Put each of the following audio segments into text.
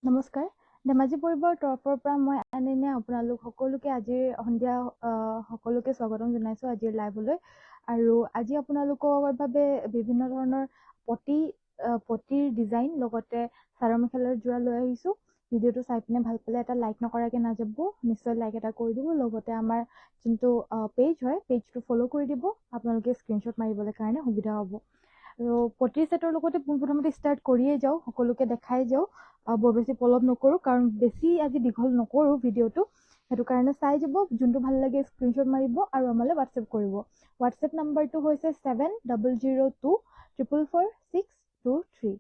নমস্কাৰ ধেমাজি পৰিবাৰৰ তৰফৰ পৰা মই আনন্যা আপোনালোক সকলোকে আজিৰ সন্ধিয়া সকলোকে স্বাগতম জনাইছোঁ আজিৰ লাইভলৈ আৰু আজি আপোনালোকৰ বাবে বিভিন্ন ধৰণৰ পটিৰ ডিজাইন লগতে চাদৰ মেখেলাৰ যোৰা লৈ আহিছোঁ। ভিডিঅ'টো চাই পিনে ভাল পালে এটা লাইক নকৰাকৈ নাযাব, নিশ্চয় লাইক এটা কৰি দিব। লগতে আমাৰ যোনটো পেজ হয় পেজটো ফ'ল' কৰি দিব, আপোনালোকে স্ক্ৰীনশ্বট মাৰিবলৈ কাৰণে সুবিধা হ'ব। আৰু পটিৰ ছেটৰ লগতে পোনপ্ৰথমতে ষ্টাৰ্ট কৰিয়ে যাওঁ, সকলোকে দেখাই যাওঁ। বৰ বেছি পলম নকৰোঁ কাৰণ বেছি আজি দীঘল নকৰোঁ ভিডিঅ'টো, সেইটো কাৰণে চাই যাব। যোনটো ভাল লাগে স্ক্ৰীনশ্বট মাৰিব আৰু আমালৈ হোৱাটছএপ কৰিব। হোৱাটছএপ নাম্বাৰটো হৈছে 7002444623।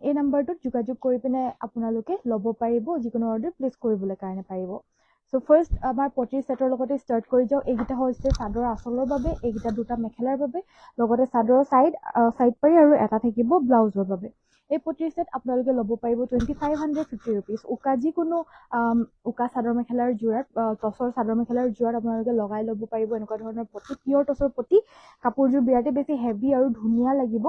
এই নাম্বাৰটোত যোগাযোগ কৰি পিনে আপোনালোকে ল'ব পাৰিব, যিকোনো অৰ্ডাৰ প্লেচ কৰিবলৈ কাৰণে পাৰিব। চ' ফাৰ্ষ্ট আমাৰ পটিৰ ছেটৰ লগতে ষ্টাৰ্ট কৰি যাওঁ। এইকেইটা হৈছে চাদৰ আঁচলৰ বাবে, এইকেইটা দুটা মেখেলাৰ বাবে, লগতে চাদৰৰ চাইড পাৰি আৰু এটা থাকিব ব্লাউজৰ বাবে। এই পটিৰ ছেট আপোনালোকে ল'ব পাৰিব 2550 ৰুপিজ। যিকোনো উকা চাদৰ মেখেলাৰ যোৰাত, টচৰ চাদৰ মেখেলাৰ যোৰাত আপোনালোকে লগাই ল'ব পাৰিব এনেকুৱা ধৰণৰ পটি, পিয়ৰ টচৰ পটি। কাপোৰযোৰ বিৰাটেই বেছি হেভি আৰু ধুনীয়া লাগিব।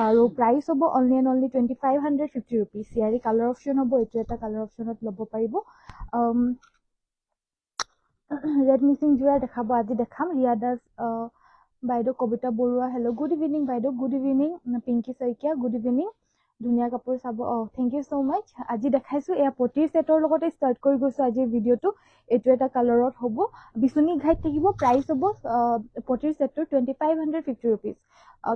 আৰু প্ৰাইচ হ'ব অনলি 2550 ৰুপিজ। ইয়াৰে কালাৰ অপশ্যন হ'ব, এইটো এটা কালাৰ অপশ্যনত ল'ব পাৰিব। ৰেড মিচিং যোৰা আজি দেখাম। ৰিয়া দাস বাইদেউ, Kabita Baruah hello', good evening বাইদেউ, good evening. Pinky Saikia good evening. ধুনীয়া কাপোৰ চাব, থেংক ইউ ছ' মাছ। আজি দেখাইছোঁ এয়া পটিৰ ছেটৰ লগতে ষ্টাৰ্ট কৰি গৈছোঁ আজিৰ ভিডিঅ'টো। এইটো এটা কালাৰত হ'ব, বিচনী ঘাইত থাকিব। প্ৰাইচ হ'ব পটিৰ ছেটটোৰ 2550 ৰুপিজ।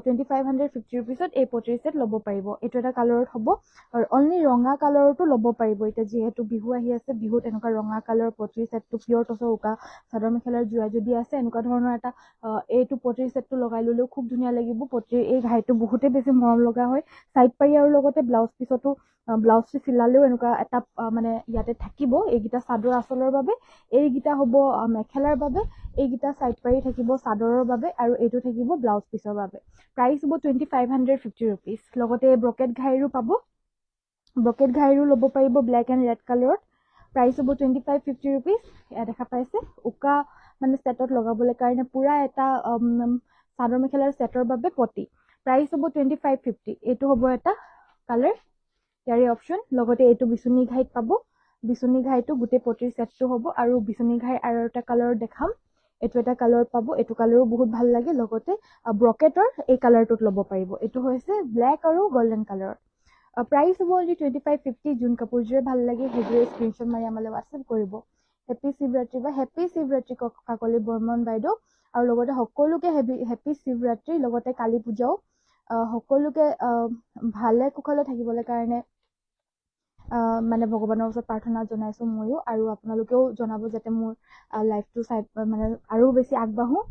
2550 ৰুপিজত এই পটিৰ ছেট ল'ব পাৰিব। এইটো এটা কালাৰত হ'ব আৰু অনলি ৰঙা কালাৰতো ল'ব পাৰিব। এতিয়া যিহেতু বিহু আহি আছে, বিহুত এনেকুৱা ৰঙা কালাৰৰ পটিৰ ছেটটো, পিয়ৰ টচৰ উকা চাদৰ মেখেলাৰ যোৰা যদি আছে, এনেকুৱা ধৰণৰ এটা এইটো পটিৰ ছেটটো লগাই ল'লেও খুব ধুনীয়া লাগিব। পটিৰ এই ঘাইটো বহুতেই বেছি মৰম লগা হয়। চাইড পাৰি আৰু লগতে ব্লাউজ পিছতো, ব্লাউজটো চিলালেও এনেকুৱা এটা মানে ইয়াতে থাকিব। এইকেইটা চাদৰ আঁচলৰ বাবে, এইকেইটা হ'ব মেখেলাৰ বাবে, এইকেইটা চাইড পাৰি থাকিব চাদৰৰ বাবে, আৰু এইটো থাকিব ব্লাউজ পিছৰ বাবে। প্ৰাইচ হ'ব 2550 ৰুপিজ। লগতে ব্ৰকেট ঘাইৰো পাব, ব্ৰকেট ঘাইৰো ল'ব পাৰিব ব্লেক এণ্ড ৰেড কালাৰত। প্ৰাইচ হ'ব 2550 ৰুপিজ। এয়া দেখা পাইছে উকা মানে ছেটত লগাবলৈ কাৰণে পুৰা এটা চাদৰ মেখেলাৰ ছেটৰ বাবে পটি। প্ৰাইচ হ'ব 2550। এইটো হ'ব এটা কালাৰ, ইয়াৰে অপশ্যন। লগতে এইটো বিচনী ঘাইত পাব, বিচনী ঘাইটো গোটেই পটিৰ ছেটটো হ'ব। আৰু বিচনী ঘাই আৰু এটা কালাৰ দেখাম, এইটো এটা কালাৰ পাব, এইটো কালাৰো বহুত ভাল লাগে। লগতে ব্ৰকেটৰ এই কালাৰটোত ল'ব পাৰিব, এইটো হৈছে ব্লেক আৰু গল্ডেন কালাৰত। প্ৰাইচ হ'ব অনলি 2550। যোন কাপোৰযোৰে ভাল লাগে সেইযোৰে স্ক্ৰীনশ্বট মাৰি আমালৈ হোৱাটছএপ কৰিব। হেপী শিৱৰাত্ৰি বা হেপী শিৱৰাত্ৰি কাকলি বৰ্মন বাইদেউ, আৰু লগতে সকলোকে হেপী শিৱৰাত্ৰি। লগতে কালী পূজাও সকলোকে ভালে কুশলে থাকিবলৈ কাৰণে মানে ভগৱানৰ ওচৰত প্ৰাৰ্থনা জনাইছোঁ ময়ো, আৰু আপোনালোকেও জনাব যাতে মোৰ লাইভটো চাই মানে আৰু বেছি আগবাঢ়োঁ।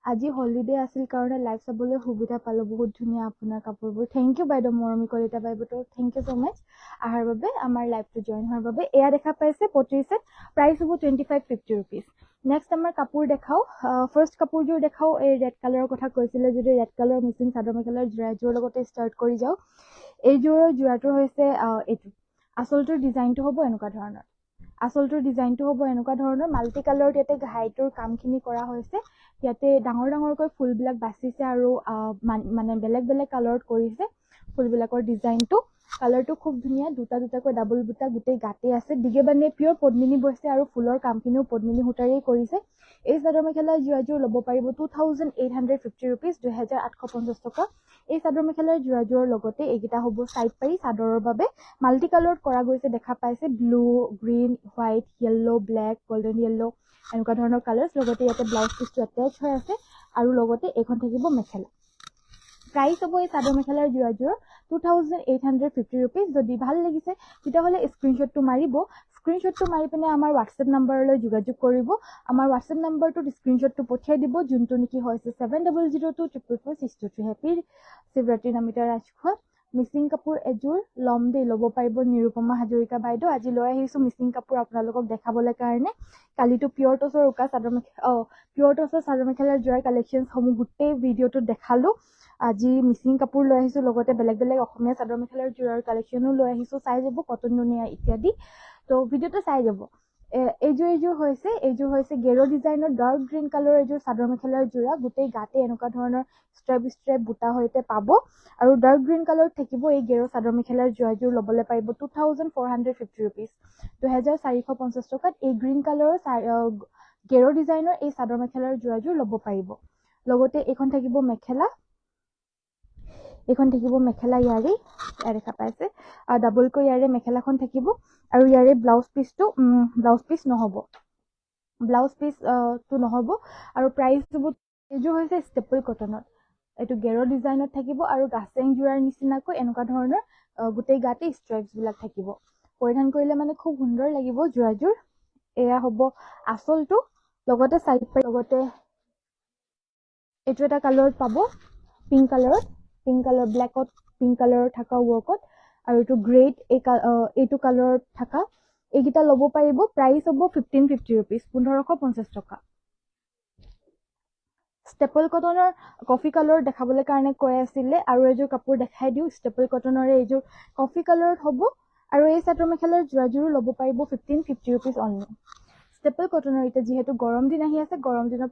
আজি হলিডে আছিল কাৰণে লাইভ চাবলৈ সুবিধা পালোঁ। বহুত ধুনীয়া আপোনাৰ কাপোৰবোৰ, থেংক ইউ বাইদেউ, মৰমী কলিতা বাইদেউ, থেংক ইউ ছ' মাছ অহাৰ বাবে, আমাৰ লাইভটো জইন হোৱাৰ বাবে। এয়া দেখা পাইছে পটিৰ ছেট, প্ৰাইচ হ'ব 2550 ৰুপিজ। নেক্সট আমাৰ কাপোৰ দেখাওঁ। ফাৰ্ষ্ট কাপোৰযোৰ দেখাওঁ। এই ৰেড কালাৰৰ কথা কৈছিলে যদি, ৰেড কালাৰ মিচিং চাদৰ মেখেলাৰ যোৰাযোৰৰ লগতে ষ্টাৰ্ট কৰি যাওঁ। এইযোৰৰ যোৰাটো হৈছে এইটো, আঁচলটোৰ ডিজাইনটো হ'ব এনেকুৱা ধৰণৰ, মাল্টি কালাৰত ইয়াতে ঘাইটোৰ কামখিনি কৰা হৈছে। ইয়াতে ডাঙৰ ডাঙৰকৈ ফুলবিলাক বাচিছে আৰু মানে বেলেগ বেলেগ কালাৰত কৰিছে ফুলবিলাকৰ ডিজাইনটো। কালাৰটো খুব ধুনীয়া, দুটা দুটাকৈ ডাবল বুটা গোটেই গাতে আছে। দিগে বানিয়ে পিয়ৰ পদ্মিনী বৈছে আৰু ফুলৰ কামখিনিও পদ্মিনী সূতাৰেই কৰিছে। এই চাদৰ মেখেলাৰ যোৰাযোৰ ল'ব পাৰিব 2850 ৰুপিজ, 2850 টকা। এই চাদৰ মেখেলাৰ যোৰাযোৰৰ লগতে এইকেইটা হ'ব চাইড পাৰি চাদৰৰ বাবে। মাল্টি কালাৰত কৰা গৈছে, দেখা পাইছে blue, green, white, yellow', black, golden yellow', এনেকুৱা ধৰণৰ কালাৰ্ছ। লগতে ইয়াতে ব্লাউজ পিচটো এটেচ হৈ আছে, আৰু লগতে এইখন থাকিব মেখেলা। প্ৰাইচ হ'ব এই চাদৰ মেখেলাৰ যোৰাযোৰৰ 2850 ৰুপিজ। যদি ভাল লাগিছে তেতিয়াহ'লে স্ক্ৰীনশ্বটটো মাৰিব, স্ক্ৰীনশ্বটটো মাৰি পিনে আমাৰ হোৱাটছএপ নাম্বাৰলৈ যোগাযোগ কৰিব। আমাৰ হোৱাটছএপ নাম্বাৰটোত স্ক্ৰীনশ্বটটো পঠিয়াই দিব, যোনটো নেকি হৈছে 7002444623। হেপী শিৱৰাত্ৰি নামিতা ৰাজখোৱা। মিচিং কাপোৰ এযোৰ ল'ম দেই, ল'ব পাৰিব নিৰুপমা হাজৰিকা বাইদেউ। আজি লৈ আহিছোঁ মিচিং কাপোৰ আপোনালোকক দেখাবলৈ কাৰণে। কালিতো পিয়ৰ টচৰ উকা চাদৰ মেখেলাৰ যোৱাৰ কালেকশ্যনসমূহ গোটেই ভিডিঅ'টোত দেখালোঁ। আজি মিচিং কাপোৰ লৈ আহিছোঁ, লগতে বেলেগ বেলেগ অসমীয়া চাদৰ মেখেলাৰ যোৰাৰ কালেকশ্যনো লৈ আহিছোঁ। চাই যাব, কটন নুনিয়া ইত্যাদি। তো ভিডিঅ'টো চাই যাব। এইযোৰ হৈছে গেৰো ডিজাইনৰ ডাৰ্ক গ্ৰীণ কালাৰৰ এইযোৰ চাদৰ মেখেলাৰ যোৰা গোটেই গাতে এনেকুৱা ধৰণৰ ষ্ট্ৰেপ বুটা সৈতে পাব আৰু ডাৰ্ক গ্ৰীণ কালাৰত থাকিব এই গেৰো চাদৰ মেখেলাৰ যোৰাযোৰ ল'বলৈ পাৰিব 2450 rupees 2450 টকাত এই গ্ৰীণ কালাৰৰ গেৰো ডিজাইনৰ এই চাদৰ মেখেলাৰ যোৰাযোৰ ল'ব পাৰিব লগতে এইখন থাকিব মেখেলা ইয়াৰে দেখা পাইছে আৰু ডাবলকৈ ইয়াৰে মেখেলাখন থাকিব আৰু ইয়াৰে ব্লাউজ পিচটো নহ'ব আৰু প্ৰাইচ এইযোৰ হৈছে ষ্টেপল কটনত এইটো গেৰো ডিজাইনত থাকিব আৰু গাছেং যোৰাৰ নিচিনাকৈ এনেকুৱা ধৰণৰ গোটেই গাতে ষ্ট্ৰাইপছবিলাক থাকিব পৰিধান কৰিলে মানে খুব সুন্দৰ লাগিব যোৰাযোৰ এয়া হ'ব আঁচলটো লগতে লগতে এইটো এটা কালাৰত পাব পিংক কালাৰ ব্লেকত পিংক কালাৰৰ থকা ৱৰ্কত আৰু এইটো গ্ৰেট এইটো কালাৰত থকা এইকেইটা ল'ব পাৰিব প্ৰাইচ হ'ব 1550 rupees 1550 টকা ষ্টেপল কটনৰ কফি কালাৰ দেখাবলৈ কাৰণে কৈ আছিলে আৰু এযোৰ কাপোৰ দেখাই দিওঁ ষ্টেপল কটনৰে এইযোৰ কফি কালাৰত হ'ব আৰু এই চাদৰ মেখেলাৰ যোৰাযোৰো ল'ব পাৰিব 1550 rupees অনলি ষ্টেপল কটনৰ এতিয়া যিহেতু গৰম দিন আহি আছে গৰম দিনত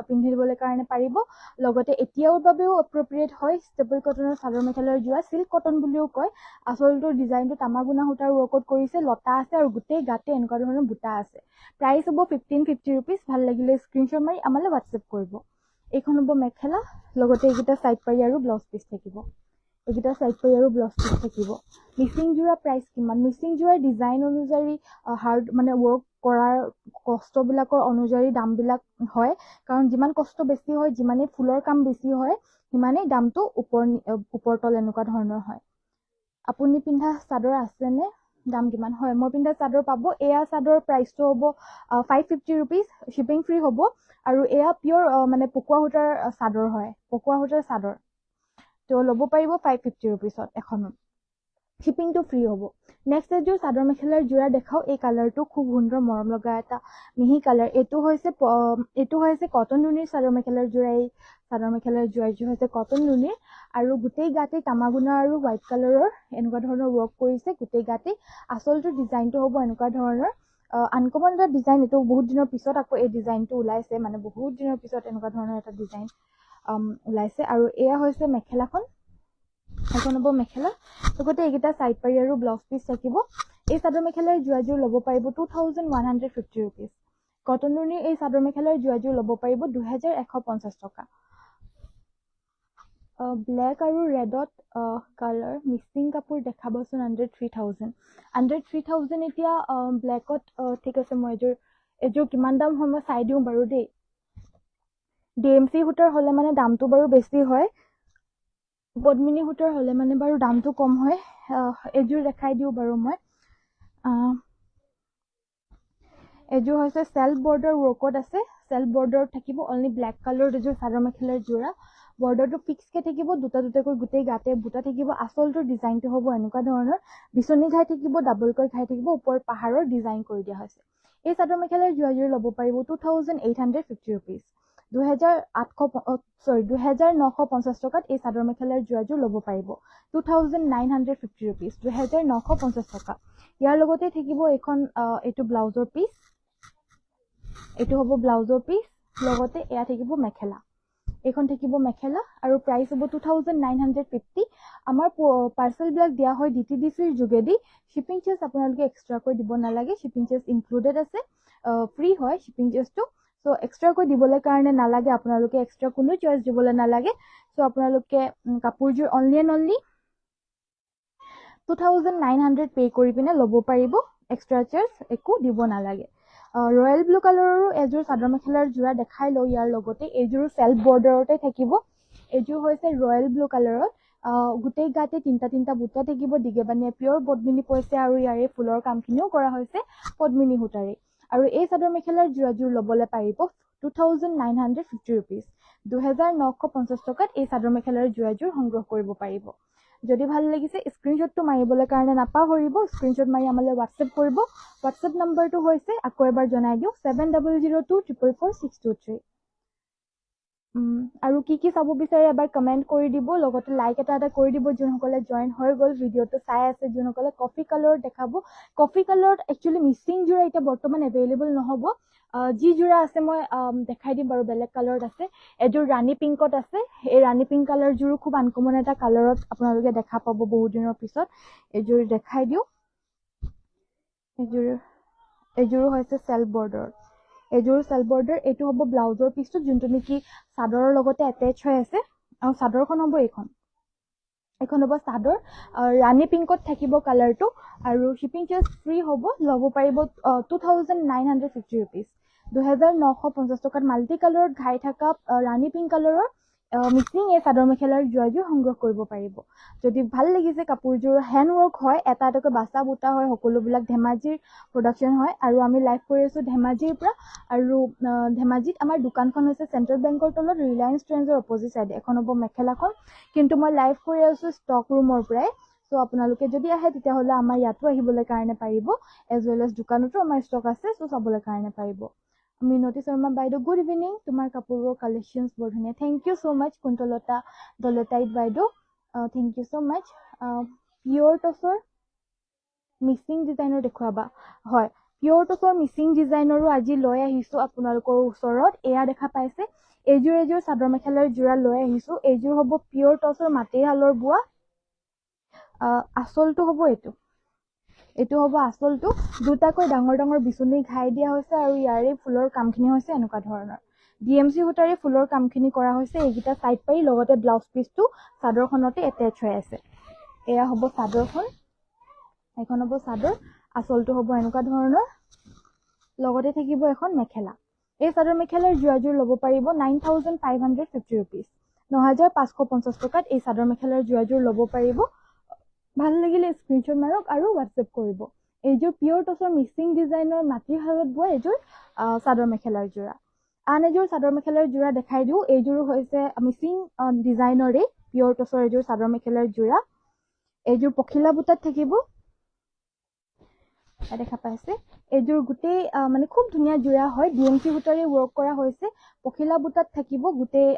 পিন্ধিবলৈ কাৰণে পাৰিব লগতে এতিয়াৰ বাবেও এপ্ৰপ্ৰিয়েট হয় ষ্টেপল কটনৰ চাদৰ মেখেলাৰ যোৰা চিল্ক কটন বুলিও কয় আচলটো ডিজাইনটো তামাগুনা সূতাৰ ৱৰ্কত কৰিছে লতা আছে আৰু গোটেই গাতে এনেকুৱা ধৰণৰ বুটা আছে প্ৰাইচ হ'ব 1550 rupees ভাল লাগিলে স্ক্ৰীনশ্বট মাৰি আমালৈ হোৱাটছএপ কৰিব এইখন হ'ব মেখেলা লগতে এইকেইটা সাইড পাৰি আৰু ব্লাউজ পিচ থাকিব মিচিং যোৰা প্ৰাইচ কিমান মিচিং যোৰাৰ ডিজাইন অনুযায়ী হাৰ্ড মানে ৱৰ্ক কৰাৰ কষ্টবিলাকৰ অনুযায়ী দামবিলাক হয় কাৰণ যিমান কষ্ট বেছি হয় যিমানেই ফুলৰ কাম বেছি হয় সিমানেই দামটো ওপৰতল এনেকুৱা ধৰণৰ হয় আপুনি পিন্ধা চাদৰ আছেনে দাম কিমান হয় মই পিন্ধা চাদৰ পাব এয়া চাদৰ প্ৰাইচটো হ'ব 550 rupees শ্বিপিং ফ্ৰী হ'ব আৰু এয়া পিয়ৰ মানে পকুৱা সূতাৰ চাদৰ হয় তো ল'ব পাৰিব 550 rupeesত এখনত শ্বিপিংটো ফ্ৰী হ'ব নেক্সট এযোৰ চাদৰ মেখেলাৰ যোৰা দেখাও এই কালাৰটো খুব সুন্দৰ মৰম লগা এটা মিহি কালাৰ এইটো হৈছে কটন নুনিৰ চাদৰ মেখেলাৰ যোৰা এই চাদৰ মেখেলাৰ যোৰাযোৰ হৈছে কটন নুনিৰ আৰু গোটেই গাতে তামাগুনা আৰু হোৱাইট কালাৰৰ এনেকুৱা ধৰণৰ ৱৰ্ক কৰিছে গোটেই গাতে আচলটো ডিজাইনটো হ'ব এনেকুৱা ধৰণৰ আনকমন এটা ডিজাইন এইটো বহুত দিনৰ পিছত আকৌ এই ডিজাইনটো ওলাইছে মানে বহুত দিনৰ পিছত এনেকুৱা ধৰণৰ এটা ডিজাইন ওলাইছে আৰু এয়া হৈছে মেখেলাখন এখন হ'ব মেখেলা লগতে এইকেইটা সাইড পাৰি আৰু ব্লাউজ পিচ থাকিব এই চাদৰ মেখেলাৰ যোৰাযোৰ ল'ব পাৰিব 2150 rupees কটন নুনিৰ এই চাদৰ মেখেলাৰ যোৰাযোৰ ল'ব পাৰিব 2150 টকা ব্লেক আৰু ৰেডত কালাৰ মিক্সিং কাপোৰ দেখাবচোন আণ্ডাৰ 3000 এতিয়া ব্লেকত ঠিক আছে মই এযোৰ কিমান দাম হয় মই চাই দিওঁ বাৰু দেই DMC সূতাৰ হ'লে মানে দামটো বাৰু বেছি হয় পদ্মিনী সূতাৰ হ'লে মানে বাৰু দামটো কম হয় এযোৰ দেখাই দিওঁ বাৰু মই এযোৰ হৈছে সেল্ফ বৰ্ডাৰ ৱৰ্কত আছে সেল্ফ বৰ্ডাৰত থাকিব অনলি ব্লেক কালাৰৰ এযোৰ চাদৰ মেখেলাৰ যোৰা বৰ্ডাৰটো ফিক্সকে থাকিব দুটাকৈ গোটেই গাতে বুটা থাকিব আচলটোৰ ডিজাইনটো হ'ব এনেকুৱা ধৰণৰ বিচনী ঘাই থাকিব ডাবলকৈ ঘাই থাকিব ওপৰত পাহাৰৰ ডিজাইন কৰি দিয়া হৈছে এই চাদৰ মেখেলাৰ যোৰাযোৰ ল'ব পাৰিব 2850 rupees 2950 টকাত এই চাদৰ মেখেলাৰ যোৰাযোৰ ল'ব পাৰিব 2950 rupees 2950 টকা ইয়াৰ লগতে থাকিব এইটো ব্লাউজৰ পিচ এইটো হ'ব ব্লাউজৰ পিচ লগতে এয়া থাকিব মেখেলা এইখন থাকিব মেখেলা আৰু প্ৰাইচ হ'ব 2950 আমাৰ পাৰ্চেলবিলাক দিয়া হয় DTDCৰ যোগেদি শ্বিপিং চাৰ্জ আপোনালোকে এক্সট্ৰাকৈ দিব নালাগে শ্বিপিং চাৰ্জ ইনক্লুডেড আছে ফ্ৰী হয় শ্বিপিং চাৰ্জটো সো এক্সট্ৰাকৈ দিবলৈ কাৰণে নালাগে আপোনালোকে এক্সট্ৰা কোনো চাৰ্জ দিবলৈ নালাগে সো আপোনালোকে কাপোৰযোৰ অনলি 2900 পে কৰি পিনে ল'ব পাৰিব এক্সট্ৰা চাৰ্জ একো দিব নালাগে ৰয়েল ব্লু কালাৰৰো এযোৰ চাদৰ মেখেলাৰ যোৰা দেখাই লওঁ ইয়াৰ লগতে এইযোৰ সেল্ফ বৰ্ডাৰতে থাকিব এইযোৰ হৈছে ৰয়েল ব্লু কালাৰত গোটেই গাতে তিনটা বুটা থাকিব দিগেবানিয়া পিয়ৰ পদ্মিনী পৰিছে আৰু ইয়াৰে ফুলৰ কামখিনিও কৰা হৈছে পদ্মিনী সূতাৰে আৰু এই চাদৰ মেখেলাৰ যোৰাযোৰ ল'বলৈ পাৰিব 2950 rupees 2950 টকাত এই চাদৰ মেখেলাৰ যোৰাযোৰ সংগ্ৰহ কৰিব পাৰিব যদি ভাল লাগিছে স্ক্ৰীনশ্বটটো মাৰিবলৈ কাৰণে নাপাহৰিব স্ক্ৰীনশ্বট মাৰি আমালৈ হোৱাটছএপ কৰিব হোৱাটছএপ নম্বৰটো হৈছে আকৌ এবাৰ জনাই দিওঁ 7002444623 আৰু কি চাব বিচাৰে এবাৰ কমেণ্ট কৰি দিব, লগতে লাইক এটা কৰি দিব যোনসকলে জইন হৈ গ'ল ভিডিঅ'টো চাই আছে। যোনসকলে কফি কালাৰত দেখাব, কফি কালাৰত একচুৱেলি মিচিং যোৰা এতিয়া বৰ্তমান এভেইলেবল নহ'ব। যি যোৰা আছে মই দেখাই দিম বাৰু, বেলেগ কালাৰত আছে। এযোৰ ৰাণী পিংকত আছে, এই ৰাণী পিংক কালাৰযোৰো খুব আনকমন এটা কালাৰত আপোনালোকে দেখা পাব বহুত দিনৰ পিছত। এযোৰ দেখাই দিওঁ, এযোৰো হৈছে চেল্ফ বৰ্ডাৰ, এযোৰ চেল্ফ বৰ্ডাৰ। এইটো হ'ব ব্লাউজৰ পিচটো, যোনটো নেকি চাদৰৰ লগতে এটেচ হৈ আছে, আৰু চাদৰখন হ'ব এইখন হ'ব চাদৰ। ৰাণী পিংকত থাকিব কালাৰটো, আৰু শ্বিপিং চাৰ্জ ফ্ৰী হ'ব। ল'ব পাৰিব 2950 ৰুপিজ, 2950 টকাত মাল্টি কালাৰত ঘাই থকা ৰাণী পিংক কালাৰৰ মিচিং এই চাদৰ মেখেলাৰ যোৰাযোৰ সংগ্ৰহ কৰিব পাৰিব। যদি ভাল লাগিছে কাপোৰযোৰ, হেণ্ডৱৰ্ক হয়, এটা এটাকৈ বাচা বুটা হয়, সকলোবিলাক ধেমাজিৰ প্ৰডাকশ্যন হয়। আৰু আমি লাইভ কৰি আছোঁ ধেমাজিৰ পৰা। আৰু ধেমাজিত আমাৰ দোকানখন হৈছে চেণ্ট্ৰেল বেংকৰ তলত ৰিলায়েন্স ট্ৰেণ্ডছৰ অপজিট চাইডে। এখন হ'ব মেখেলাখন, কিন্তু মই লাইভ কৰি আছোঁ ষ্টক ৰুমৰ পৰাই। চ' আপোনালোকে যদি আহে তেতিয়াহ'লে আমাৰ ইয়াতো আহিবলৈ কাৰণে পাৰিব, এজ ৱেল এজ দোকানতো আমাৰ ষ্টক আছে, চ' চাবলৈ কাৰণে পাৰিব। মিনতি শৰ্মা বাইদেউ, গুড ইভিনিং। তোমাৰ কাপোৰৰ কালেকশ্যনছ বৰ ধুনীয়া, থেংক ইউ ছ' মাছ। কুন্তলতা দলতাইত বাইদেউ, থেংক ইউ ছ' মাছ। পিয়ৰ টচৰ মিচিং ডিজাইনৰ দেখুৱাবা? হয়, পিয়ৰ টচৰ মিচিং ডিজাইনৰো আজি লৈ আহিছোঁ আপোনালোকৰ ওচৰত। এয়া দেখা পাইছে, এযোৰ চাদৰ মেখেলাৰ যোৰা লৈ আহিছোঁ। এইযোৰ হ'ব পিয়ৰ টচৰ মাটিশালৰ বোৱা। আঁচলটো হ'ব এইটো হ'ব আঁচলটো। দুটাকৈ ডাঙৰ ডাঙৰ বিচনী ঘাই দিয়া হৈছে, আৰু ইয়াৰে ফুলৰ কামখিনি হৈছে এনেকুৱা ধৰণৰ। DMC সূতাৰে ফুলৰ কামখিনি কৰা হৈছে। এইকেইটা চাইড পাৰি, লগতে ব্লাউজ পিচটো চাদৰখনতে এটেচ হৈ আছে। এয়া হ'ব চাদৰখন, এইখন হ'ব চাদৰ। আঁচলটো হ'ব এনেকুৱা ধৰণৰ, লগতে থাকিব এখন মেখেলা। এই চাদৰ মেখেলাৰ যোৰাযোৰ ল'ব পাৰিব 9550 ৰুপিজ, 9550 টকাত এই চাদৰ মেখেলাৰ যোৰাযোৰ ল'ব পাৰিব। ভাল লাগিলে স্ক্ৰীনশ্বট মাৰক আৰু হোৱাটছএপ কৰিব। এইযোৰ পিয়ৰ টচৰ মিচিং ডিজাইনৰ মাটিশালত বোৱা এইযোৰ চাদৰ মেখেলাৰ যোৰা। আন এযোৰ চাদৰ মেখেলাৰ যোৰা দেখাই দিওঁ। এইযোৰো হৈছে মিচিং ডিজাইনৰে পিয়ৰ টচৰ এযোৰ চাদৰ মেখেলাৰ যোৰা। এইযোৰ পখিলা বুটাত থাকিব, দেখা পাইছে। এইযোৰ গোটেই মানে খুব ধুনীয়া যোৰা হয়, DMC সূতাৰে ৱৰ্ক কৰা হৈছে। পখিলা বুটাত থাকিব গোটেই,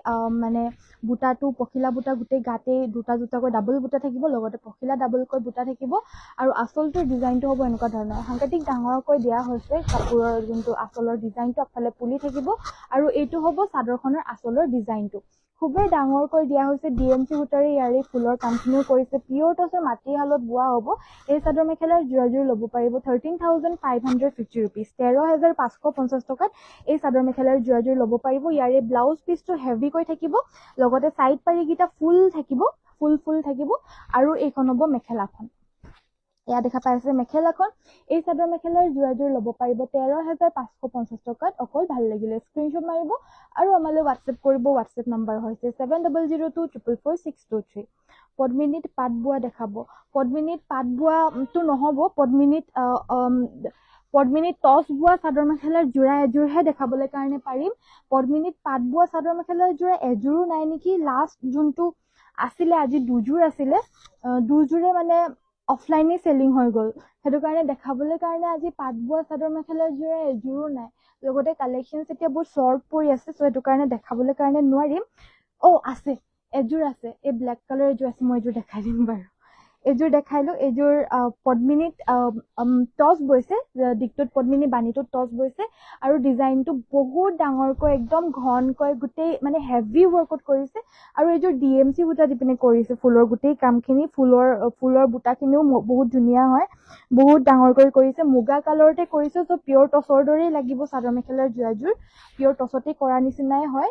মানে বুটাটো পখিলা বুটা গোটেই গাতেই দুটাকৈ ডাবল বুটা থাকিব, লগতে পখিলা ডাবলকৈ বুটা থাকিব। আৰু আঁচলটোৰ ডিজাইনটো হ'ব এনেকুৱা ধৰণৰ, সাংঘাতিক ডাঙৰকৈ দিয়া হৈছে কাপোৰৰ যোনটো আঁচলৰ ডিজাইনটো। আগফালে পুলি থাকিব, আৰু এইটো হ'ব চাদৰখনৰ আঁচলৰ ডিজাইনটো। খুবেই ডাঙৰকৈ দিয়া হৈছে, DMC সূতাৰে ইয়াৰে ফুলৰ কামখিনিও কৰিছে। পিয়ৰ টচৰ মাটিশালত বোৱা হ'ব। এই চাদৰ মেখেলাৰ যোৰাযোৰ ল'ব পাৰিব 13,550 ৰুপিজ, 13,550 টকাত এই চাদৰ মেখেলাৰ যোৰাযোৰ ল'ব পাৰিব। ইয়াৰে ব্লাউজ পিচটো হেভিকৈ থাকিব, লগতে চাইড পাৰিকেইটা ফুল থাকিব, ফুল থাকিব। আৰু এইখন হ'ব মেখেলাখন, এয়া দেখা পাইছে মেখেলাখন। এই চাদৰ মেখেলাৰ যোৰাযোৰ ল'ব পাৰিব 13,550 টকাত। অকল ভাল লাগিলে স্ক্ৰীনশ্বট মাৰিব আৰু আমালৈ হোৱাটছএপ কৰিব। হোৱাটছএপ নম্বৰ হৈছে 7002444623। পদ্মিনীত পাত বোৱা দেখাব? পদ্মিনীত পাত বোৱাটো নহ'ব, পদ্মিনীত টচ বোৱা চাদৰ মেখেলাৰ যোৰা এযোৰহে দেখাবলৈ কাৰণে পাৰিম। পদ্মিনীত পাত বোৱা চাদৰ মেখেলাৰ যোৰা এযোৰো নাই নেকি। লাষ্ট যোনটো আছিলে, আজি দুযোৰ আছিলে, দুযোৰে মানে অফলাইনে চেলিং হৈ গ'ল। সেইটো কাৰণে দেখাবলৈ কাৰণে আজি পাত বোৱা চাদৰ মেখেলাৰ যোৰা এযোৰো নাই। লগতে কালেকশ্যনছ এতিয়া বহুত শ্বৰ্ট পৰি আছে, চ' সেইটো কাৰণে দেখাবলৈ কাৰণে নোৱাৰিম। আছে, এযোৰ আছে, এই ব্লেক কালাৰ এযোৰ আছে, মই এযোৰ দেখাই দিম বাৰু। এইযোৰ দেখাইলো। এইযোৰ পদ্মিনীত টচ বৈছে, দিকটোত পদ্মিনী বাণীটোত টচ বৈছে, আৰু ডিজাইনটো বহুত ডাঙৰকৈ একদম ঘনকৈ গোটেই মানে হেভি ৱৰ্কত কৰিছে। আৰু এইযোৰ DMC বুটা দি পিনে কৰিছে, ফুলৰ গোটেই কামখিনি, ফুলৰ বুটাখিনিও বহুত ধুনীয়া হয়, বহুত ডাঙৰকৈ কৰিছে। মুগা কালাৰতে কৰিছে, চ' পিয়ৰ টচৰ দৰেই লাগিব চাদৰ মেখেলাৰ যোৰাযোৰ। পিয়ৰ টচতে কৰা নিচিনাই হয়,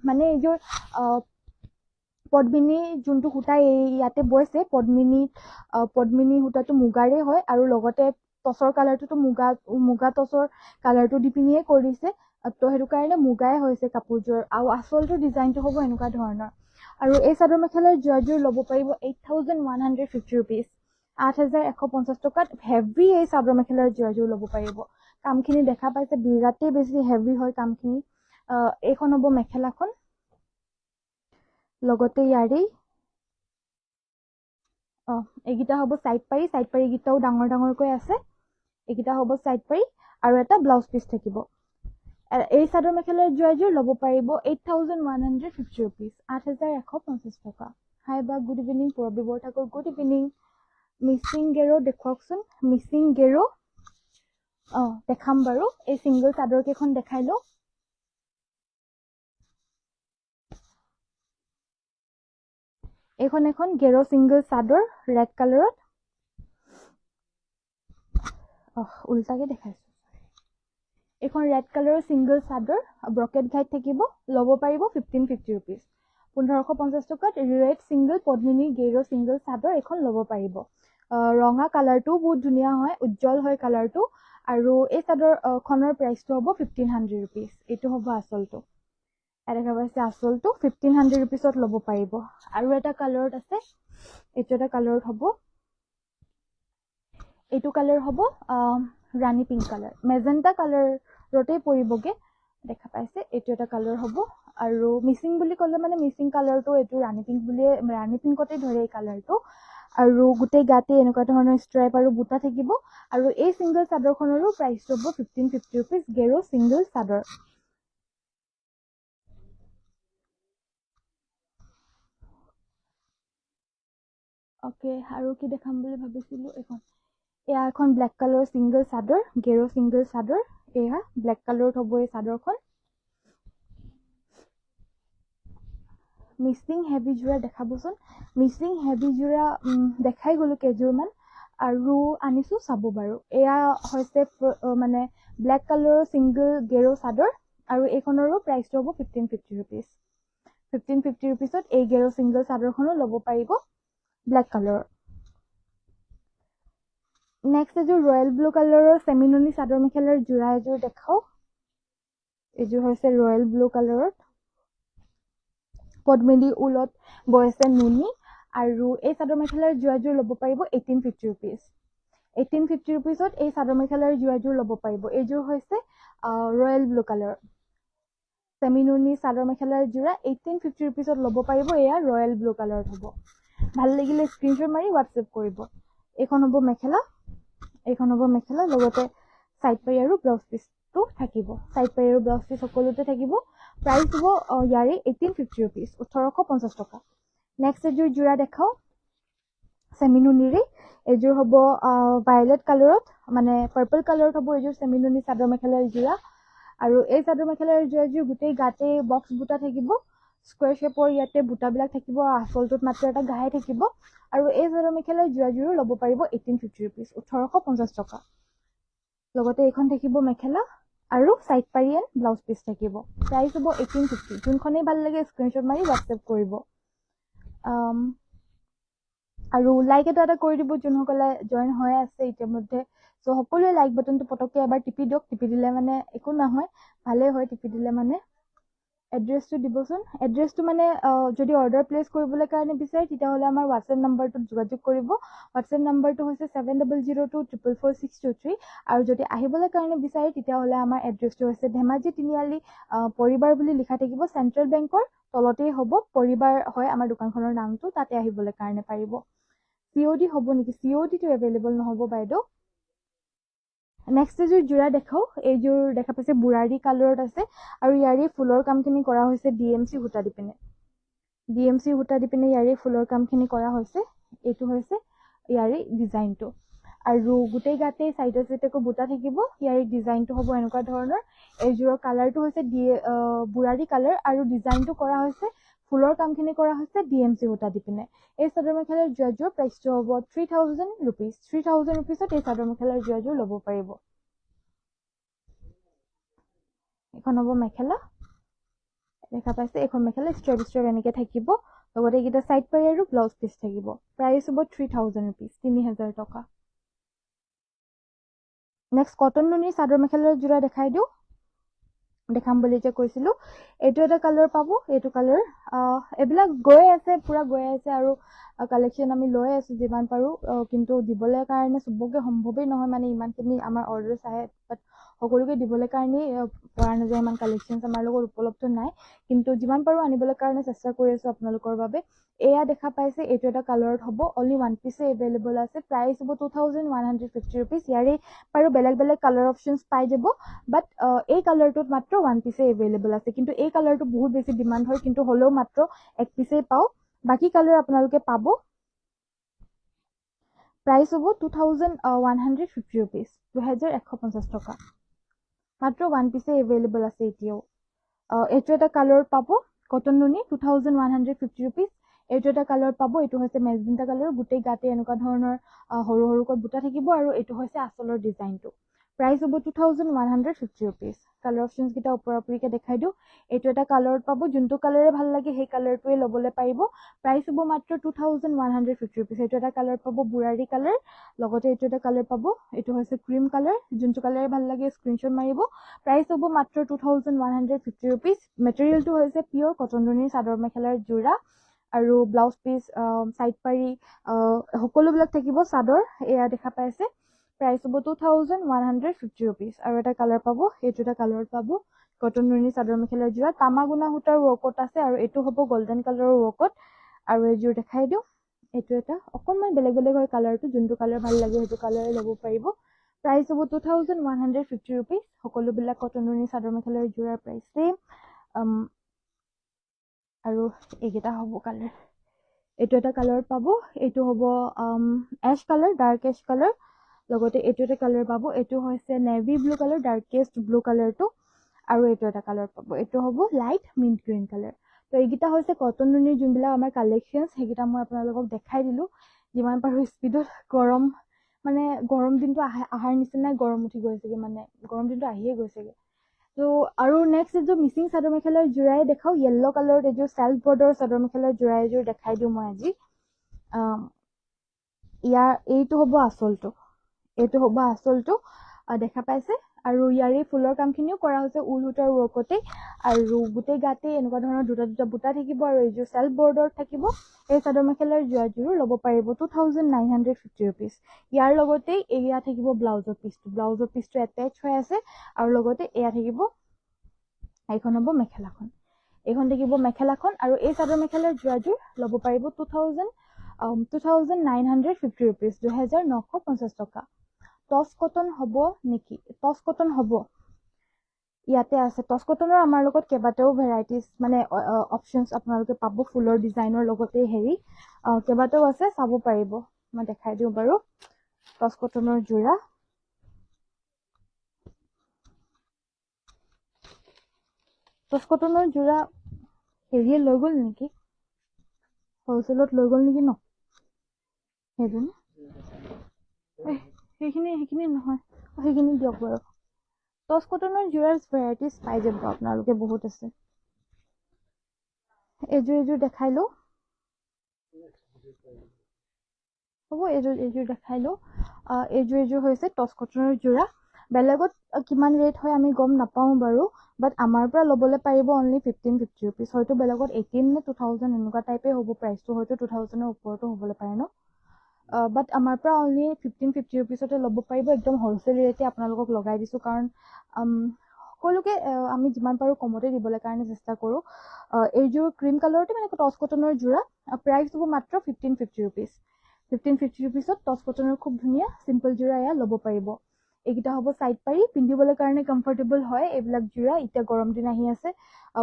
মানে এইযোৰ পদ্মিনী যোনটো সূতা ইয়াতে বৈছে, পদ্মিনী সূতাটো মুগাৰে হয়, আৰু লগতে টচৰ কালাৰটোতো মুগা টচৰ কালাৰটো দি পিনিয়ে কৰিছে। ত' সেইটো কাৰণে মুগাই হৈছে কাপোৰযোৰ। আৰু আঁচলটোৰ ডিজাইনটো হ'ব এনেকুৱা ধৰণৰ। আৰু এই চাদৰ মেখেলাৰ যোৰাযোৰ ল'ব পাৰিব 8,150 ৰুপিজ, 8,150 টকাত হেভি এই চাদৰ মেখেলাৰ যোৰাযোৰ ল'ব পাৰিব। কামখিনি দেখা পাইছে, বিৰাটেই বেছি হেভি হয় কামখিনি। এইখন হ'ব মেখেলাখন, লগতে ইয়াৰেই এইকেইটা হ'ব চাইড পাৰিকেইটাও ডাঙৰকৈ আছে। এইকেইটা হ'ব চাইড পাৰি, আৰু এটা ব্লাউজ পিচ থাকিব। এই চাদৰ মেখেলাৰ যোৰাযোৰ ল'ব পাৰিব 8,150 rupees, 8,150 টকা। হাই বা গুড ইভিনিং পূৰবী Borthakur, good evening. Mising Gero দেখুৱাওকচোন, মিচিং গেৰো দেখাম বাৰু। এই চিংগল চাদৰ কেইখন দেখাই লওঁ। এইখন এখন গেৰো চিংগল চাদৰ ৰেড কালাৰত, উল্টাকে দেখাইছো। এইখন ৰেড কালাৰৰ চিংগল চাদৰ, ব্ৰকেট ঘাইত থাকিব, ল'ব পাৰিব 1,550 rupees, 1,550 টকাত ৰেড চিংগল পদ্মিনী গেৰো চিংগল চাদৰ এখন ল'ব পাৰিব। ৰঙা কালাৰটো বহুত ধুনীয়া হয়, উজ্জ্বল হয় কালাৰটো। আৰু এই চাদৰ খনৰ প্ৰাইচটো হ'ব 1,500 rupees। এইটো হ'ব আচলটো, দেখা পাইছে আচলটো 1,500 rupeesত ল'ব পাৰিব। আৰু এটা কালাৰত আছে, এইটো এটা কালাৰত হ'ব, এইটো কালাৰ হ'ব ৰাণী পিংক কালাৰ, মেজেণ্টা কালাৰতে পৰিবগে, দেখা পাইছে। এইটো এটা কালাৰ হ'ব। আৰু মিচিং বুলি ক'লে মানে মিচিং কালাৰটো এইটো ৰাণী পিংক বুলিয়ে, ৰাণী পিংকতে ধৰে এই কালাৰটো। আৰু গোটেই গাতে এনেকুৱা ধৰণৰ ষ্ট্ৰাইপ আৰু বুটা থাকিব। আৰু এই চিংগল চাদৰখনৰো প্ৰাইচটো হ'ব 1,550 rupees, গেৰো চিংগল চাদৰ। অ'কে, আৰু কি দেখাম বুলি ভাবিছিলো, এয়া এখন ব্লেক কালাৰৰ চিংগল চাদৰ, গেৰো চিংগল চাদৰ। এয়া ব্লেক কালাৰত হ'ব এই চাদৰখন। মিচিং হেভি যোৰা দেখাবচোন। মিচিং হেভি যোৰা দেখাই গ'লো কেইযোৰমান, আৰু আনিছো চাব বাৰু। এয়া হৈছে মানে ব্লেক কালাৰৰ চিংগল গেৰো চাদৰ, আৰু এইখনৰো প্ৰাইচটো হ'ব 1,550 rupees। 1,550 rupeesত এই গেৰো চিংগল চাদৰখনো ল'ব পাৰিব, ব্লেক কালাৰৰ। নেক্সট এযোৰ ৰয়েল ব্লু কালাৰৰ চেমিননি চাদৰ মেখেলাৰ যোৰা এযোৰ দেখাও। এইযোৰ হৈছে ৰয়েল ব্লু কালাৰত, পদ্মিনী ঊলত বৈছে নুনি। আৰু এই চাদৰ মেখেলাৰ যোৰাযোৰ ল'ব পাৰিব 1,850 rupees। 1,850 rupeesত এই চাদৰ মেখেলাৰ যোৰাযোৰ ল'ব পাৰিব। এইযোৰ হৈছে ৰয়েল ব্লু কালাৰ চেমিননি চাদৰ মেখেলাৰ যোৰা, 1,850 rupeesত ল'ব পাৰিব। এয়া ৰয়েল ব্লু কালাৰত হ'ব। ভাল লাগিলে স্ক্ৰীনশ্বট মাৰি হোৱাটছএপ কৰিব। এইখন হ'ব মেখেলা, এইখন হ'ব মেখেলা, লগতে চাইড পাৰি আৰু ব্লাউজ পিচটো থাকিব। চাইড পাৰি আৰু ব্লাউজ পিচ সকলোতে থাকিব। প্ৰাইচ হ'ব ইয়াৰে 1,850 rupees, 1,850 টকা। নেক্সট এযোৰ যোৰা দেখাও চেমিনুনিৰে। এইযোৰ হ'ব ভায়লেট কালাৰত, মানে পাৰ্পল কালাৰত হ'ব এইযোৰ চেমিনুনি চাদৰ মেখেলাৰ যোৰা। আৰু এই চাদৰ মেখেলাৰ যোৰাযোৰ গোটেই গাতে বক্স বুটা থাকিব, স্কুৱেৰ শ্বেপৰ ইয়াতে বুটাবিলাক থাকিব, আঁচলটোত মাত্ৰ এটা ঘাই থাকিব। আৰু এই চাদৰ মেখেলাৰ যোৰাযোৰো ল'ব পাৰিব 1,850 rupees, 1,850 টকা। লগতে এইখন থাকিব মেখেলা, আৰু চাইড পাৰি এণ্ড ব্লাউজ পিচ থাকিব। প্ৰাইচ হ'ব 1,850। যোনখনেই ভাল লাগে স্ক্ৰীনশ্বট মাৰি হোৱাটছএপ কৰিব। আৰু লাইক এটা কৰি দিব যোনসকলে জইন হৈ আছে ইতিমধ্যে। চ' সকলোৱে লাইক বাটনটো পটককৈ এবাৰ টিপি দিয়ক। টিপি দিলে মানে একো নহয়, ভালেই হয় টিপি দিলে মানে। এড্ৰেছটো দিবচোন। এড্ৰেছটো মানে যদি অৰ্ডাৰ প্লেচ কৰিবলৈ কাৰণে বিচাৰে তেতিয়াহ'লে আমাৰ হোৱাটছএপ নাম্বাৰটোত যোগাযোগ কৰিব। হোৱাটছএপ নাম্বাৰটো হৈছে 7002444623। আৰু যদি আহিবলৈ কাৰণে বিচাৰে তেতিয়াহ'লে আমাৰ এড্ৰেছটো হৈছে ধেমাজি তিনিআলি, পৰিবাৰ বুলি লিখা থাকিব, চেণ্ট্ৰেল বেংকৰ তলতেই হ'ব, পৰিবাৰ হয় আমাৰ দোকানখনৰ নামটো, তাতে আহিবলৈ কাৰণে পাৰিব। COD হ'ব নেকি? CODটো এভেইলেবল নহ'ব বাইদেউ। নেক্সট এযোৰ যোৰা দেখাও। এইযোৰ দেখা পাইছে বুৰাৰী কালাৰত আছে, আৰু ইয়াৰে ফুলৰ কামখিনি কৰা হৈছে DMC সূতা দি পিনে। DMC সূতা দি পিনে ইয়াৰে ফুলৰ কামখিনি কৰা হৈছে। এইটো হৈছে ইয়াৰে ডিজাইনটো। আৰু গোটেই গাতে চাইডে চাইডেকৈ বুটা থাকিব। ইয়াৰে ডিজাইনটো হ'ব এনেকুৱা ধৰণৰ। এইযোৰৰ কালাৰটো হৈছে বুৰাৰী কালাৰ, আৰু ডিজাইনটো কৰা হৈছে, ফুলৰ কামখিনি কৰা হৈছে DMC সূতা দি পিনে। এই চাদৰ মেখেলাৰ যোৰাযোৰ প্ৰাইচটো হ'ব 3,000 rupees। 3,000 rupeesত এই চাদৰ মেখেলাৰ যোৰাযোৰ ল'ব পাৰিব। এইখন হ'ব মেখেলা, দেখা পাইছে। এইখন মেখেলা ষ্ট্ৰেপ ষ্ট্ৰেপ এনেকৈ থাকিব, লগতে এইকেইটা চাইড পাৰি আৰু ব্লাউজ পিচ থাকিব। প্ৰাইচ হ'ব 3,000 rupees, 3,000 টকা। নেক্সট কটন নুনিৰ চাদৰ মেখেলাৰ যোৰা দেখাই দিওঁ। দেখাম বুলি যে কৈছিলোঁ। এইটো এটা কালাৰ পাব, এইটো কালাৰ। এইবিলাক গৈ আছে, পূৰা গৈ আছে, আৰু কালেকশ্যন আমি লৈ আছোঁ যিমান পাৰোঁ। কিন্তু দিবলৈ কাৰণে চবকে সম্ভৱেই নহয়, মানে ইমানখিনি আমাৰ অৰ্ডাৰ্ছ আহে, বাট সকলোকে দিবলৈ কাৰণেই পৰা নাযায়। ইমান কালেকশ্যনছ আমাৰ লগত উপলব্ধ নাই, কিন্তু যিমান পাৰোঁ আনিবলৈ কাৰণে চেষ্টা কৰি আছোঁ আপোনালোকৰ বাবে। এয়া দেখা পাইছে এইটো এটা কালাৰত হ'ব অনলি ওৱান পিছে এভেইলেবল আছে প্ৰাইচ হ'ব 2150 ৰুপিজ ইয়াৰে বাৰু বেলেগ বেলেগ কালাৰ অপশ্যনছ পাই যাব বাট এই কালাৰটোত মাত্ৰ ওৱান পিছে এভেইলেবল আছে কিন্তু এই কালাৰটো বহুত বেছি ডিমাণ্ড হয় কিন্তু হ'লেও মাত্ৰ এক পিছেই পাওঁ বাকী কালাৰ আপোনালোকে পাব প্ৰাইচ হ'ব 2150 ৰুপিজ 2150 টকা মাত্ৰ ওৱান পিছে এভেইলেবল আছে এতিয়াও এইটো এটা কালাৰ পাব কটন নুনি 2150 ৰুপিজ এইটো এটা কালাৰ পাব এইটো হৈছে মেজেণ্টা কালাৰ গোটেই গাতে এনেকুৱা ধৰণৰ সৰু সৰুকৈ বুটা থাকিব আৰু এইটো হৈছে আচলৰ ডিজাইনটো প্ৰাইচ হ'ব 2150 ৰুপিজ কালাৰ অপশ্যনছ কেইটা ওপৰা-ওপৰিকে দেখাই দিওঁ এইটো এটা কালাৰত পাব যোনটো কালাৰে ভাল লাগে সেই কালাৰটোৱে ল'বলৈ পাৰিব প্ৰাইচ হ'ব মাত্ৰ 2150 ৰুপিজ এইটো এটা কালাৰ পাব বুৰাৰী কালাৰ লগতে এইটো এটা কালাৰ পাব এইটো হৈছে ক্ৰীম কালাৰ যোনটো কালাৰে ভাল লাগে স্ক্ৰীনশ্বট মাৰিব প্ৰাইচ হ'ব মাত্ৰ 2150 ৰুপিজ মেটেৰিয়েলটো হৈছে পিয়ৰ কটন নুনিৰ চাদৰ মেখেলাৰ যোৰা আৰু ব্লাউজ পিচ সাইড পাৰি সকলোবিলাক থাকিব চাদৰ এয়া দেখা পাইছে প্ৰাইচ হ'ব 2150 ৰুপিজ আৰু এটা কালাৰ পাব এইটো এটা কালাৰত পাব কটন নুনিৰ চাদৰ মেখেলাৰ যোৰা তামাগুনা সূতাৰ ৱৰ্কত আছে আৰু এইটো হ'ব গোল্ডেন কালাৰৰ ৱৰ্কত আৰু এইযোৰ দেখাই দিওঁ এইটো এটা অকণমান বেলেগ বেলেগ হয় কালাৰটো যোনটো কালাৰ ভাল লাগে সেইটো কালাৰে ল'ব পাৰিব প্ৰাইচ হ'ব 2150 ৰুপিজ সকলোবিলাক কটন নুনিৰ চাদৰ মেখেলাৰ যোৰাৰ প্ৰাইচ ছেম আৰু এইকেইটা হ'ব কালাৰ এইটো এটা কালাৰত পাব এইটো হ'ব S colour dark S colour লগতে এইটো এটা কালাৰ পাব এইটো হৈছে নেভি ব্লু কালাৰ ডাৰ্কেষ্ট ব্লু কালাৰটো আৰু এইটো এটা কালাৰ পাব এইটো হ'ব লাইট মিণ্ট গ্ৰীণ কালাৰ তো এইকেইটা হৈছে কটন নুনিৰ যোনবিলাক আমাৰ কালেকশ্যনছ সেইকেইটা মই আপোনালোকক দেখাই দিলোঁ যিমান পাৰোঁ স্পীডত গৰম দিনটো অহাৰ নিচিনাই গৰম উঠি গৈছেগৈ গৰম দিনটো আহিয়ে গৈছেগৈ তো আৰু নেক্সট এযোৰ মিচিং চাদৰ মেখেলাৰ যোৰাই দেখাওঁ য়েল্ল' কালাৰত এযোৰ চেল্ফ বৰ্ডৰ চাদৰ মেখেলাৰ যোৰা এযোৰ দেখাই দিওঁ মই আজি এইটো হ'ব আচলটো দেখা পাইছে আৰু ইয়াৰে ফুলৰ কামখিনিও কৰা হৈছে ঊল সূতাৰ ৱৰ্কতে আৰু গোটেই গাতে এনেকুৱা ধৰণৰ দুটা দুটা বুটা থাকিব আৰু এইযোৰ চেল্ফ বৰ্ডৰ থাকিব এই চাদৰ মেখেলাৰ যোৰাযোৰো ল'ব পাৰিব 2950 ৰুপিজ ইয়াৰ লগতে এয়া থাকিব ব্লাউজৰ পিচটো এটেচ হৈ আছে আৰু লগতে এয়া থাকিব এইখন হ'ব মেখেলাখন এইখন থাকিব মেখেলাখন আৰু এই চাদৰ মেখেলাৰ যোৰাযোৰ ল'ব পাৰিব 2950 ৰুপিজ 2950 টকা টচ কটন হ'ব নেকি টচ কটন হ'ব ইয়াতে আছে টচ কটনৰ আমাৰ লগত কেইবাটাও ভেৰাইটিজ অপশ্যনছ আপোনালোকে পাব ফুলৰ ডিজাইনৰ লগতে কেইবাটাও আছে চাব পাৰিব মই দেখাই দিওঁ বাৰু টচ কটনৰ যোৰা টচ কটনৰ যোৰা লৈ গ'ল নেকি হ'লচেলত লৈ গ'ল নেকি ন সেইটো নে সেইখিনি নহয় সেইখিনি দিয়ক বাৰু টচ কটনৰ যোৰাৰ ভেৰাইটিজ পাই যাব আপোনালোকে বহুত আছে এইযোৰ দেখাই লওঁ হ'ব এইযোৰ দেখাই লওঁ এইযোৰ হৈছে টচ কটনৰ যোৰা বেলেগত কিমান ৰেট হয় আমি গম নাপাওঁ বাৰু বাট আমাৰ পৰা ল'বলৈ পাৰিব অনলি 1550 ৰুপিজ হয়তো বেলেগত 18 নে 2000 এনেকুৱা টাইপেই হ'ব প্ৰাইচটো হয়তো 2000ৰ ওপৰতো হ'বলৈ পাৰে ন বাট আমাৰ পৰা অনলি 1550 ৰুপিজতে ল'ব পাৰিব একদম হ'লচেল ৰেটে আপোনালোকক লগাই দিছোঁ কাৰণ সকলোকে আমি যিমান পাৰোঁ কমতে দিবলৈ কাৰণে চেষ্টা কৰোঁ এইযোৰ ক্ৰীম কালাৰতে টচ কটনৰ যোৰা প্ৰাইচ হ'ব মাত্ৰ 1550 ৰুপিজ 1550 ৰুপিজত টচ কটনৰ খুব ধুনীয়া চিম্পল যোৰা এয়া ল'ব পাৰিব এইকেইটা হ'ব চাইড পাৰি পিন্ধিবলৈ কাৰণে কমফৰ্টেবল হয় এইবিলাক যোৰা এতিয়া গৰম দিন আহি আছে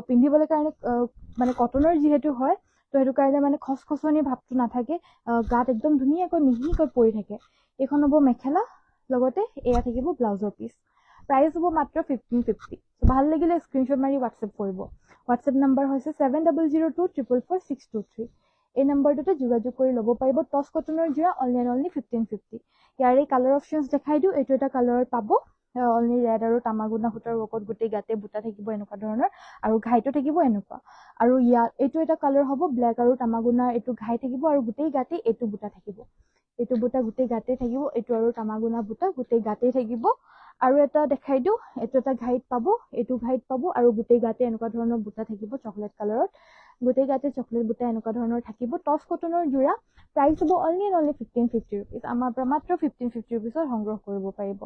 পিন্ধিবলৈ কাৰণে কটনৰ যিহেতু হয় তো সেইটো কাৰণে খচখচনি ভাৱটো নাথাকে গাত একদম ধুনীয়াকৈ মিহিকৈ পৰি থাকে এইখন হ'ব মেখেলা লগতে এয়া থাকিব ব্লাউজৰ পিচ প্ৰাইচ হ'ব মাত্ৰ 1550 ভাল লাগিলে স্ক্ৰীনশ্বট মাৰি হোৱাটছএপ কৰিব হোৱাটছএপ নম্বৰ হৈছে 7002444623 এই নম্বৰটোতে যোগাযোগ কৰি ল'ব পাৰিব টচ কটনৰ যোৰা অনলি 1550 ইয়াৰে কালাৰ অপশ্যনছ দেখাই দিওঁ এইটো এটা কালাৰত পাব অনলি ৰেড আৰু তামাগুনা সূতাৰ ৱৰ্কত গোটেই গাতে বুটা থাকিব এনেকুৱা ধৰণৰ আৰু ঘাইটো থাকিব এনেকুৱা আৰু এইটো এটা কালাৰ হ'ব ব্লেক আৰু তামাগুনাৰ এইটো ঘাই থাকিব আৰু গোটেই গাতে এইটো বুটা থাকিব এইটো বুটা গোটেই গাতে থাকিব এইটো আৰু তামাগুনা বুটা গোটেই গাতে থাকিব আৰু এটা দেখাই দিওঁ এইটো এটা ঘাইত পাব এইটো ঘাইত পাব আৰু গোটেই গাতে এনেকুৱা ধৰণৰ বুটা থাকিব চকলেট কালাৰত গোটেই গাতে চকলেট বুটা এনেকুৱা ধৰণৰ থাকিব টচ কটনৰ যোৰা প্ৰাইচ হ'ব অনলি 1550 ৰুপিজ আমাৰ পৰা মাত্ৰ 1550 ৰুপিজত সংগ্ৰহ কৰিব পাৰিব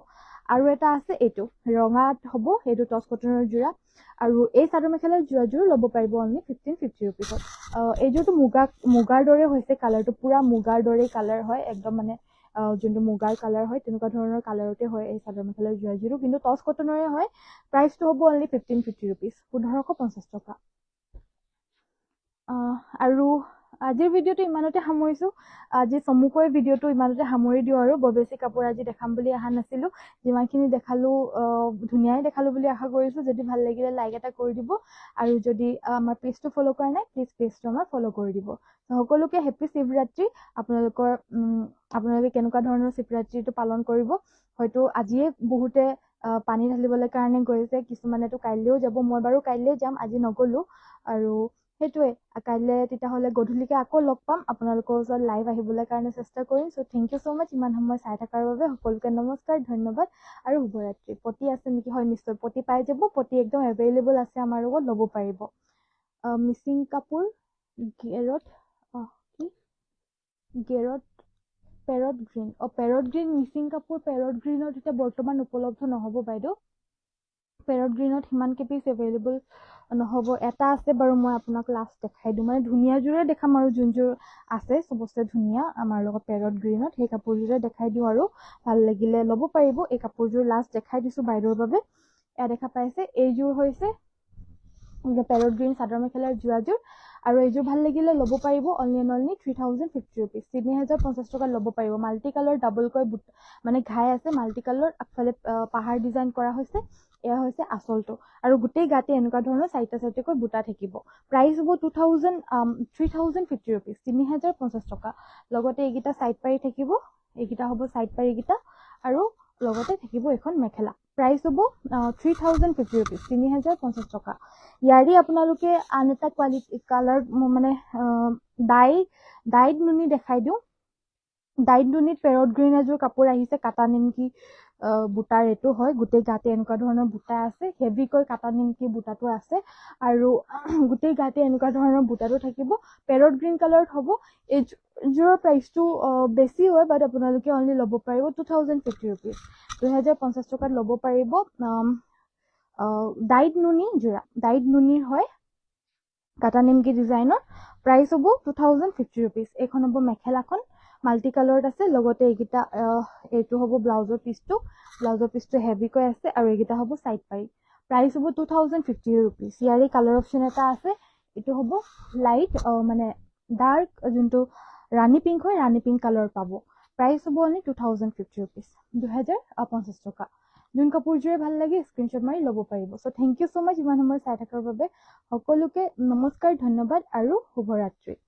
আৰু এটা আছে এইটো ৰঙাত হ'ব এইটো টচ কটনৰ যোৰা আৰু এই চাদৰ মেখেলাৰ যোৰাযোৰ ল'ব পাৰিব অনলি 1550 ৰুপিজত এইযোৰটো মুগাৰ দৰে হৈছে কালাৰটো পুৰা মুগাৰ দৰে কালাৰ হয় একদম মানে যোনটো মুগাৰ কালাৰ হয় তেনেকুৱা ধৰণৰ কালাৰতে হয় এই চাদৰ মেখেলাৰ যোৰাযোৰো কিন্তু টচ কটনৰে হয় প্ৰাইচটো হ'ব অনলি 1550 ৰুপিজ 1550 টকা আৰু আজিৰ ভিডিঅ'টো ইমানতে সামৰিছোঁ আজি চমুকৈ ভিডিঅ'টো ইমানতে সামৰি দিওঁ আৰু বৰ বেছি কাপোৰ আজি দেখাম বুলি অহা নাছিলোঁ যিমানখিনি দেখালোঁ ধুনীয়াই দেখালোঁ বুলি আশা কৰিছোঁ যদি ভাল লাগিলে লাইক এটা কৰি দিব আৰু যদি আমাৰ পেজটো ফ'ল' কৰা নাই প্লিজ পেজটো আমাৰ ফ'ল' কৰি দিব সকলোকে হেপী শিৱৰাত্ৰি আপোনালোকে কেনেকুৱা ধৰণৰ শিৱৰাত্ৰিটো পালন কৰিব হয়তো আজিয়ে বহুতে পানী ঢালিবলৈ কাৰণে গৈছে কিছুমানেতো কাইলৈও যাব মই বাৰু কাইলৈ যাম আজি নগ'লো আৰু সেইটোৱে কাইলৈ তেতিয়াহ'লে গধূলিকৈ আকৌ লগ পাম আপোনালোকৰ ওচৰত লাইভ আহিবলৈ কাৰণে চেষ্টা কৰিম চ' থেংক ইউ ছ' মাছ ইমান সময় চাই থকাৰ বাবে সকলোকে নমস্কাৰ ধন্যবাদ আৰু শুভৰাত্ৰি পতি আছে নেকি হয় নিশ্চয় পতি পাই যাব পতি একদম এভেইলেবল আছে আমাৰ লগত ল'ব পাৰিব মিচিং কাপোৰ গেৰত parrot green parrot green Mising কাপোৰ পেৰট গ্ৰীণত এতিয়া বৰ্তমান উপলব্ধ নহ'ব বাইদেউ পেৰট গ্ৰীণত সিমানকৈ পিচ এভেইলেবল নহ'ব এটা আছে বাৰু মই আপোনাক লাষ্ট দেখাই দিওঁ মানে ধুনীয়াযোৰে দেখাম আৰু যোনযোৰ আছে চবচে ধুনীয়া আমাৰ লগত পেৰট গ্ৰীণত সেই কাপোৰযোৰে দেখাই দিওঁ আৰু ভাল লাগিলে ল'ব পাৰিব এই কাপোৰযোৰ লাষ্ট দেখাই দিছোঁ বাইদেউৰ বাবে এয়া দেখা পাইছে এইযোৰ হৈছে পেৰট গ্ৰীণ চাদৰ মেখেলাৰ যোৰাযোৰ আৰু এইযোৰ ভাল লাগিলে ল'ব পাৰিব অনলি 3050 ৰুপিজ 3050 টকাত ল'ব পাৰিব মাল্টি কালাৰ ডাবলকৈ মানে ঘাই আছে মাল্টি কালাৰ আগফালে পাহাৰ ডিজাইন কৰা হৈছে এয়া হৈছে আচলটো আৰু গোটেই গাতে এনেকুৱা ধৰণৰ চাৰিটাকৈ বুটা থাকিব প্ৰাইচ হ'ব 3050 ৰুপিজ 3050 টকা লগতে এইকেইটা চাইড পাৰি থাকিব এইকেইটা হ'ব চাইড পাৰিকেইটা আৰু লগতে থাকিব এখন মেখেলা প্ৰাইচ হ'ব 3050 ৰুপিজ 3050 টকা ইয়াৰে আপোনালোকে আন এটা কোৱালিটি কালাৰ মানে ডাইড নুনি দেখাই দিওঁ ডাইড নুনিত পেৰট গ্ৰীণ এযোৰ কাপোৰ আহিছে কাটা নিমকি বুটাৰ এইটো হয় গোটেই গাতে এনেকুৱা ধৰণৰ বুটা আছে হেভিকৈ কাটা নিমকি বুটাটো আছে আৰু গোটেই গাতে এনেকুৱা ধৰণৰ বুটাটো থাকিব পেৰট গ্ৰীণ কালাৰত হ'ব এইযোৰৰ প্ৰাইচটো বেছি হয় বাট আপোনালোকে অনলি ল'ব পাৰিব 2050 ৰুপিজ 2050 টকাত ল'ব পাৰিব ডাইড নুনি যোৰা ডাইড নুনিৰ হয় কাটা নিমকি ডিজাইনৰ প্ৰাইচ হ'ব 2050 ৰুপিজ এইখন হ'ব মেখেলাখন মাল্টি কালাৰত আছে লগতে এইকেইটা এইটো হ'ব ব্লাউজৰ পিচটো হেভিকৈ আছে আৰু এইকেইটা হ'ব চাইড পাৰি প্ৰাইচ হ'ব 2050 ৰুপিজ ইয়াৰে কালাৰ অপশ্যন এটা আছে এইটো হ'ব লাইট মানে ডাৰ্ক যোনটো ৰাণী পিংক হয় ৰাণী পিংক কালাৰ পাব প্ৰাইচ হ'ব অনলি 2050 ৰুপিজ 2050 টকা যোন কাপোৰযোৰে ভাল লাগে স্ক্ৰীনশ্বট মাৰি ল'ব পাৰিব চ' থেংক ইউ ছ' মাছ ইমান সময় চাই থকাৰ বাবে সকলোকে নমস্কাৰ ধন্যবাদ আৰু শুভৰাত্ৰি